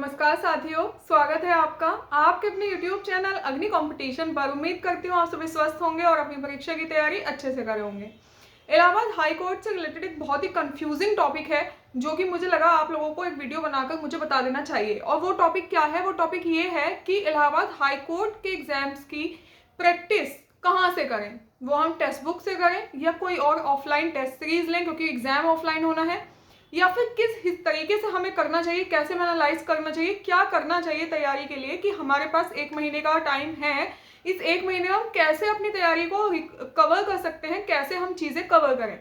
नमस्कार साथियों, स्वागत है आपका आपके अपने YouTube चैनल अग्नि कंपटीशन पर। उम्मीद करती हूँ आप सभी स्वस्थ होंगे और अपनी परीक्षा की तैयारी अच्छे से कर होंगे। इलाहाबाद हाई कोर्ट से रिलेटेड एक बहुत ही कंफ्यूजिंग टॉपिक है जो कि मुझे लगा आप लोगों को एक वीडियो बनाकर मुझे बता देना चाहिए। और वो टॉपिक क्या है? वो टॉपिक ये है कि इलाहाबाद हाई कोर्ट के एग्जाम्स की प्रैक्टिस कहाँ से करें। वो हम टेक्स्ट बुक से करें या कोई और ऑफलाइन टेस्ट सीरीज लें, क्योंकि एग्जाम ऑफलाइन होना है, या फिर किस तरीके से हमें करना चाहिए, कैसे एनालाइज करना चाहिए, क्या करना चाहिए तैयारी के लिए कि हमारे पास 1 महीने का टाइम है। इस 1 महीने में हम कैसे अपनी तैयारी को कवर कर सकते हैं, कैसे हम चीजें कवर करें।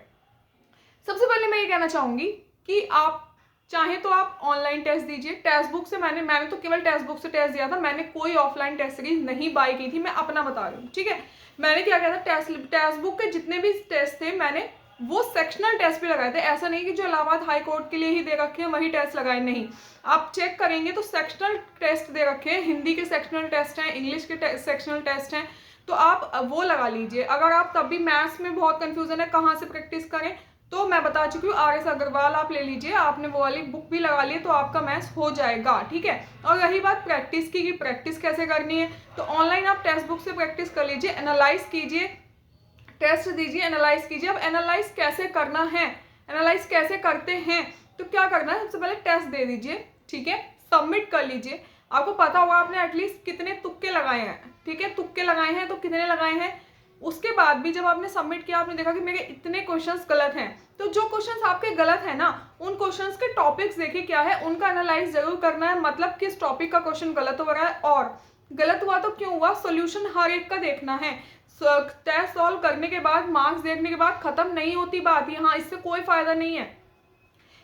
सबसे पहले मैं ये कहना चाहूंगी कि आप चाहे तो आप ऑनलाइन टेस्ट दीजिए। टेक्स्ट बुक से मैंने तो केवल टेक्स्ट बुक से टेस्ट दिया था, मैंने कोई ऑफलाइन टेस्ट सीरीज नहीं बाय की थी, मैं अपना बता रही हूँ। ठीक है, मैंने क्या किया था, टेक्स्ट बुक के जितने भी टेस्ट थे मैंने वो सेक्शनल टेस्ट भी लगाए थे। ऐसा नहीं कि जो इलाहाबाद हाई कोर्ट के लिए ही दे रखे हैं वही टेस्ट लगाए, नहीं। आप चेक करेंगे तो सेक्शनल टेस्ट दे रखे हैं, हिंदी के सेक्शनल टेस्ट हैं, इंग्लिश के सेक्शनल टेस्ट हैं, तो आप वो लगा लीजिए। अगर आप तब भी मैथ्स में बहुत कंफ्यूजन है कहाँ से प्रैक्टिस करें, तो मैं बता चुकी हूँ, RS अग्रवाल आप ले लीजिए, आपने वो वाली बुक भी लगा ली तो आपका मैथ्स हो जाएगा। ठीक है, और रही बात प्रैक्टिस की, प्रैक्टिस कैसे करनी है, तो ऑनलाइन आप टेक्स्ट बुक से प्रैक्टिस कर लीजिए, एनालाइज कीजिए, टेस्ट दीजिए, एनालाइज कीजिए। अब एनालाइज कैसे करना है, एनालाइज कैसे करते हैं, तो क्या करना है, सबसे पहले टेस्ट दे दीजिए, ठीक है, सबमिट कर लीजिए। आपको पता होगा आपने एटलीस्ट कितने तुक्के लगाए हैं, ठीक है, तुक्के लगाए हैं तो कितने लगाए हैं। उसके बाद भी जब आपने सबमिट किया, आपने देखा कि मेरे इतने क्वेश्चंस गलत हैं, तो जो क्वेश्चंस आपके गलत है ना, उन क्वेश्चंस के टॉपिक्स देखिए क्या है, उनका एनालाइज जरूर करना है। मतलब किस टॉपिक का क्वेश्चन गलत हो रहा है और गलत हुआ तो क्यों हुआ, सोल्यूशन हर एक का देखना है। टेस्ट सॉल्व करने के बाद, मार्क्स देखने के बाद खत्म नहीं होती बात, यहाँ इससे कोई फायदा नहीं है।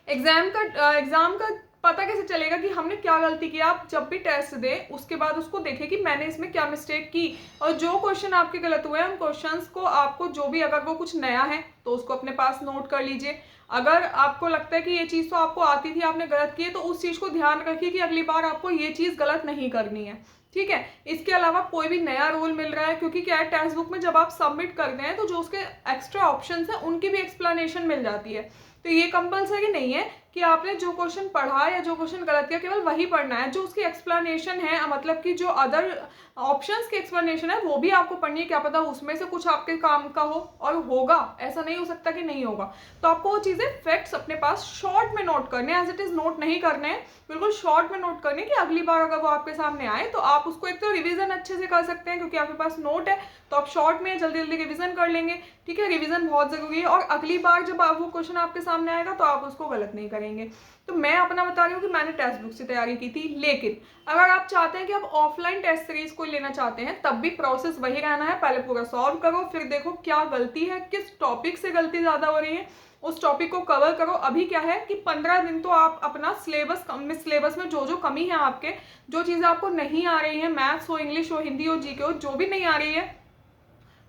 एग्जाम का पता कैसे चलेगा कि हमने क्या गलती किया? आप जब भी टेस्ट दें उसके बाद उसको देखें कि मैंने इसमें क्या मिस्टेक की, और जो क्वेश्चन आपके गलत हुए हैं उन क्वेश्चंस को आपको जो भी, अगर वो कुछ नया है तो उसको अपने पास नोट कर लीजिए। अगर आपको लगता है कि ये चीज़ तो आपको आती थी, आपने गलत की है, तो उस चीज़ को ध्यान रखिए कि अगली बार आपको ये चीज़ गलत नहीं करनी है। ठीक है, इसके अलावा कोई भी नया रूल मिल रहा है, क्योंकि क्या है, टेक्स्ट बुक में जब आप सबमिट करते हैं तो जो उसके एक्स्ट्रा ऑप्शंस हैं उनकी भी एक्सप्लेनेशन मिल जाती है। तो ये कंपलसरी नहीं है कि आपने जो क्वेश्चन पढ़ा या जो क्वेश्चन गलत किया केवल वही पढ़ना है, जो उसकी एक्सप्लेनेशन है, मतलब कि जो अदर ऑप्शंस की एक्सप्लेनेशन है वो भी आपको पढ़नी है। क्या पता उसमें से कुछ आपके काम का हो, और होगा, ऐसा नहीं हो सकता कि नहीं होगा। तो आपको वो चीज़ें फैक्ट्स अपने पास शॉर्ट में नोट करने, एज इट इज नोट नहीं करने हैं, बिल्कुल शॉर्ट में नोट करने कि अगली बार अगर वो आपके सामने आए तो आप उसको एक तो रिवीजन अच्छे से कर सकते हैं, क्योंकि आपके पास नोट है तो आप शॉर्ट में जल्दी जल्दी रिवीजन कर लेंगे। ठीक है, रिवीजन बहुत जरूरी है, और अगली बार जब आप वो क्वेश्चन आपके सामने आएगा तो आप उसको गलत नहीं करेंगे। तो मैं अपना बता रही हूँ कि मैंने टेक्स्ट बुक से तैयारी की थी, लेकिन अगर आप चाहते हैं कि आप ऑफलाइन टेस्ट सीरीज कोई लेना चाहते हैं तब भी प्रोसेस वही रहना है। पहले पूरा सॉल्व करो, फिर देखो क्या गलती है, किस टॉपिक से गलती ज्यादा हो रही है, उस टॉपिक को कवर करो। अभी क्या है कि 15 दिन तो आप अपना सिलेबस में जो जो कमी है आपके, जो चीज़ें आपको नहीं आ रही है, मैथ्स हो, इंग्लिश हो, हिंदी हो, जीके हो, जो भी नहीं आ रही है,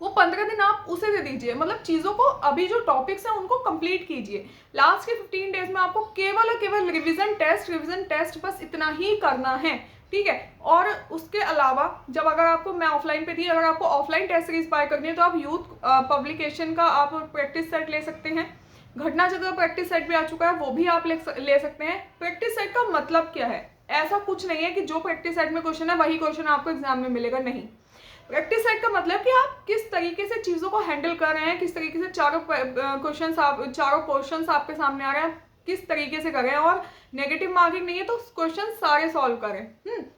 वो 15 दिन आप उसे दे दीजिए। मतलब चीज़ों को, अभी जो टॉपिक्स हैं उनको कंप्लीट कीजिए। लास्ट के 15 डेज में आपको केवल और केवल रिवीजन टेस्ट बस इतना ही करना है। ठीक है, और उसके अलावा जब, अगर आपको, मैं ऑफलाइन पे थी, अगर आपको ऑफलाइन टेस्ट सीरीज बाय करनी है तो आप यूथ पब्लिकेशन का आप प्रैक्टिस सेट ले सकते हैं। घटना चक्र प्रैक्टिस सेट भी आ चुका है, वो भी आप ले सकते हैं। प्रैक्टिस सेट का मतलब क्या है? ऐसा कुछ नहीं है कि जो प्रैक्टिस सेट में क्वेश्चन है वही क्वेश्चन आपको एग्जाम में मिलेगा, नहीं। प्रैक्टिस सेट का मतलब कि आप किस तरीके से चीज़ों को हैंडल कर रहे हैं, किस तरीके से चारों क्वेश्चंस आपके सामने आ रहे हैं, किस तरीके से कर रहे हैं, और नेगेटिव मार्किंग नहीं है तो क्वेश्चन सारे सॉल्व करें,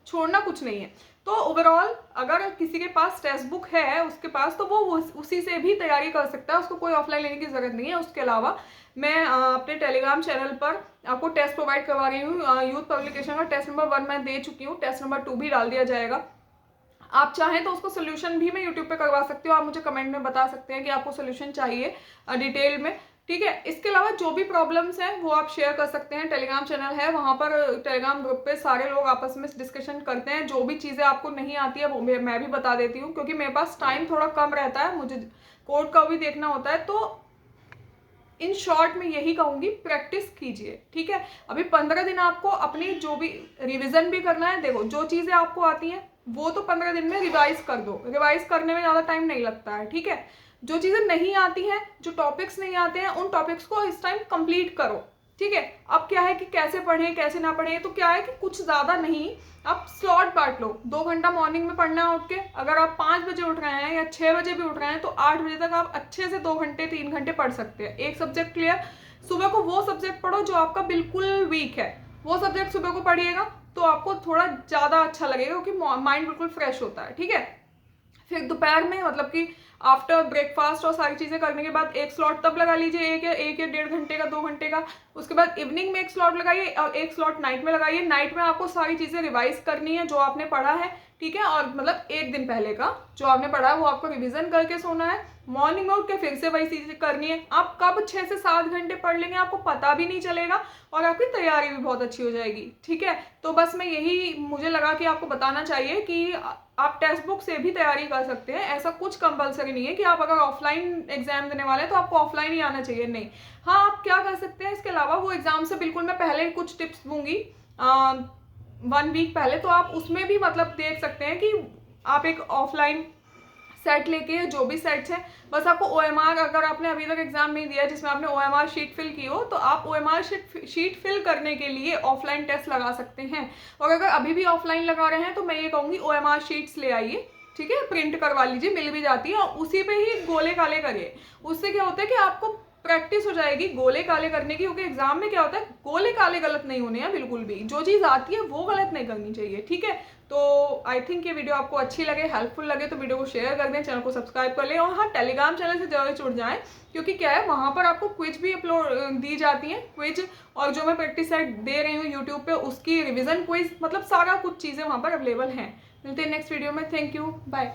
छोड़ना कुछ नहीं है। तो ओवरऑल अगर किसी के पास टेक्स्ट बुक है उसके पास, तो वो उसी से भी तैयारी कर सकता है, उसको कोई ऑफलाइन लेने की जरूरत नहीं है। उसके अलावा मैं अपने टेलीग्राम चैनल पर आपको टेस्ट प्रोवाइड करवा रही हूँ। यूथ पब्लिकेशन का टेस्ट नंबर 1 मैं दे चुकी हूँ, टेस्ट नंबर 2 भी डाल दिया जाएगा। आप चाहें तो उसको सोल्यूशन भी मैं यूट्यूब पे करवा सकती हूँ, आप मुझे कमेंट में बता सकते हैं कि आपको सोल्यूशन चाहिए डिटेल में। ठीक है, इसके अलावा जो भी प्रॉब्लम्स हैं वो आप शेयर कर सकते हैं। टेलीग्राम चैनल है, वहाँ पर टेलीग्राम ग्रुप पे सारे लोग आपस में डिस्कशन करते हैं। जो भी चीज़ें आपको नहीं आती है वो मैं भी बता देती हूँ, क्योंकि मेरे पास टाइम थोड़ा कम रहता है, मुझे कोड का भी देखना होता है। तो इन शॉर्ट में यही कहूंगी, प्रैक्टिस कीजिए। ठीक है, अभी 15 दिन आपको अपनी जो भी रिवीजन भी करना है। देखो, जो चीज़ें आपको आती हैं वो तो 15 दिन में रिवाइज कर दो, रिवाइज करने में ज़्यादा टाइम नहीं लगता है। ठीक है, जो चीज़ें नहीं आती हैं, जो टॉपिक्स नहीं आते हैं, उन टॉपिक्स को इस टाइम कंप्लीट करो। ठीक है। अब क्या है कि कैसे पढ़ें कैसे ना पढ़ें, तो क्या है कि कुछ ज़्यादा नहीं, आप स्लॉट बांट लो। 2 घंटा मॉर्निंग में पढ़ना है उठ के, अगर आप 5 बजे उठ रहे हैं या 6 बजे भी उठ रहे हैं तो 8 बजे तक आप अच्छे से 2 घंटे 3 घंटे पढ़ सकते हैं। एक सब्जेक्ट क्लियर। सुबह को वो सब्जेक्ट पढ़ो जो आपका बिल्कुल वीक है, वो सब्जेक्ट सुबह को पढ़िएगा तो आपको थोड़ा ज़्यादा अच्छा लगेगा, क्योंकि माइंड बिल्कुल फ्रेश होता है। ठीक है। फिर दोपहर में मतलब कि आफ्टर ब्रेकफास्ट और सारी चीज़ें करने के बाद एक स्लॉट तब लगा लीजिए, एक या 1.5 घंटे का, 2 घंटे का। उसके बाद इवनिंग में एक स्लॉट लगाइए और एक स्लॉट नाइट में लगाइए। नाइट में आपको सारी चीज़ें रिवाइज करनी है जो आपने पढ़ा है। ठीक है। और मतलब एक दिन पहले का जो आपने पढ़ा है वो आपको रिविजन करके सोना है। मॉर्निंग में उठ के फिर से वही चीज़ें करनी है। आप कब 6 से 7 घंटे पढ़ लेंगे आपको पता भी नहीं चलेगा और आपकी तैयारी भी बहुत अच्छी हो जाएगी। ठीक है। तो बस मैं यही मुझे लगा कि आपको बताना चाहिए कि आप टेक्स्ट बुक से भी तैयारी कर सकते हैं। ऐसा कुछ कंपलसरी नहीं है कि आप अगर ऑफलाइन एग्जाम देने वाले हैं तो आपको ऑफलाइन ही आना चाहिए, नहीं। हाँ, आप क्या कर सकते हैं इसके अलावा, वो एग्जाम से बिल्कुल मैं पहले कुछ टिप्स दूंगी 1 वीक पहले, तो आप उसमें भी मतलब देख सकते हैं कि आप एक ऑफलाइन सेट लेके, जो भी सेट्स हैं, बस आपको OMR, अगर आपने अभी तक एग्जाम नहीं दिया जिसमें आपने OMR शीट फिल की हो, तो आप OMR शीट फिल करने के लिए ऑफलाइन टेस्ट लगा सकते हैं। और अगर अभी भी ऑफलाइन लगा रहे हैं तो मैं ये कहूँगी OMR शीट्स ले आइए। ठीक है। प्रिंट करवा लीजिए, मिल भी जाती है, और उसी पे ही गोले काले करिए। उससे क्या होता है कि आपको प्रैक्टिस हो जाएगी गोले काले करने की, क्योंकि एग्जाम में क्या होता है, गोले काले गलत नहीं होने हैं बिल्कुल भी, जो चीज़ आती है वो गलत नहीं करनी चाहिए। ठीक है। तो आई थिंक ये वीडियो आपको अच्छी लगे, हेल्पफुल लगे तो वीडियो को शेयर कर दें, चैनल को सब्सक्राइब कर लें, और हाँ, टेलीग्राम चैनल से जरूर जुड़ जाएं, क्योंकि क्या है, वहाँ पर आपको क्विज भी अपलोड दी जाती है, क्विज, और जो मैं प्रैक्टिस सेट दे रही हूँ यूट्यूब पे उसकी रिविजन क्विज, मतलब सारा कुछ चीज़ें वहाँ पर अवेलेबल हैं। मिलते हैं नेक्स्ट वीडियो में। Thank you, bye.